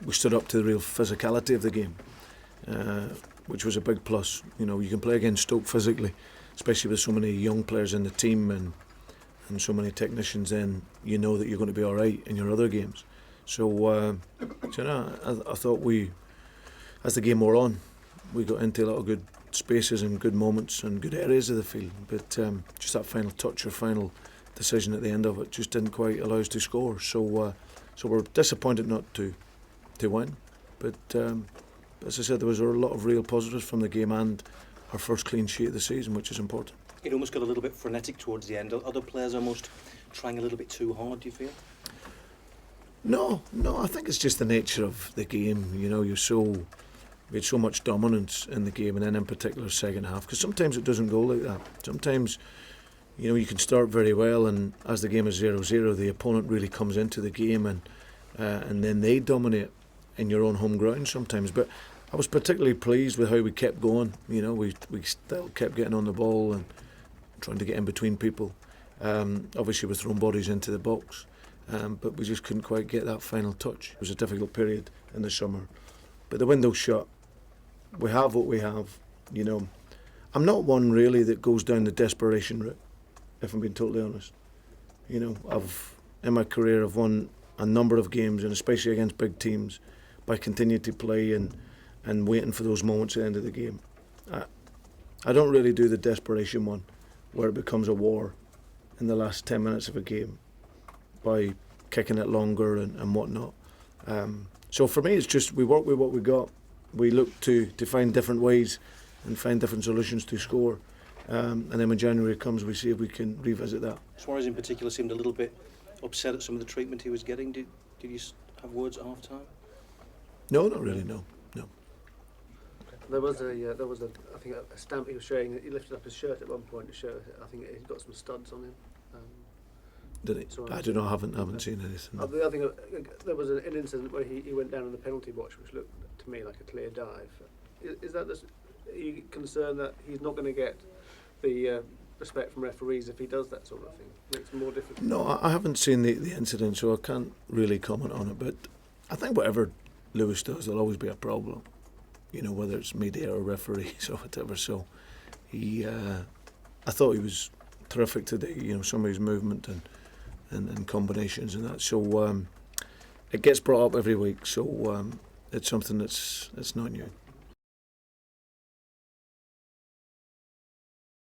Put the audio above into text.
we stood up to the real physicality of the game, which was a big plus. You know, you can play against Stoke physically, especially with so many young players in the team and so many technicians. Then you know that you're going to be all right in your other games. So, I thought as the game wore on, we got into a lot of good spaces and good moments and good areas of the field. But just that final touch or final decision at the end of it just didn't quite allow us to score. So we're disappointed not to win. But as I said, there was a lot of real positives from the game and our first clean sheet of the season, which is important. It almost got a little bit frenetic towards the end. Are other players almost trying a little bit too hard, do you feel? No, I think it's just the nature of the game. You know, we had so much dominance in the game, and then in particular second half, because sometimes it doesn't go like that. Sometimes, you know, you can start very well, and as the game is 0-0, the opponent really comes into the game, and then they dominate in your own home ground sometimes. But I was particularly pleased with how we kept going. You know, we still kept getting on the ball and trying to get in between people. Obviously, we're throwing bodies into the box, but we just couldn't quite get that final touch. It was a difficult period in the summer, but the window's shut. We have what we have. You know, I'm not one really that goes down the desperation route, if I'm being totally honest. You know, in my career I've won a number of games, and especially against big teams, by continuing to play and waiting for those moments at the end of the game. I don't really do the desperation one, where it becomes a war in the last 10 minutes of a game by kicking it longer and whatnot. So for me, it's just we work with what we got. We look to find different ways and find different solutions to score. And then when January comes, we see if we can revisit that. Suarez in particular seemed a little bit upset at some of the treatment he was getting. Did you have words at half time? No, not really, no. There was I think a stamp he was showing. He lifted up his shirt at one point to show it. I think he's got some studs on him. Did he? I don't know. I haven't seen anything. I think there was an incident where he went down in the penalty box, which looked to me like a clear dive. Is that are you concerned that he's not going to get the respect from referees if he does that sort of thing? Makes it more difficult. No, I haven't seen the incident, so I can't really comment on it. But I think whatever Lewis does, there'll always be a problem. You know, whether it's media or referees or whatever. So I thought he was terrific today. You know, some of his movement and combinations and that. So it gets brought up every week. So it's something that's not new.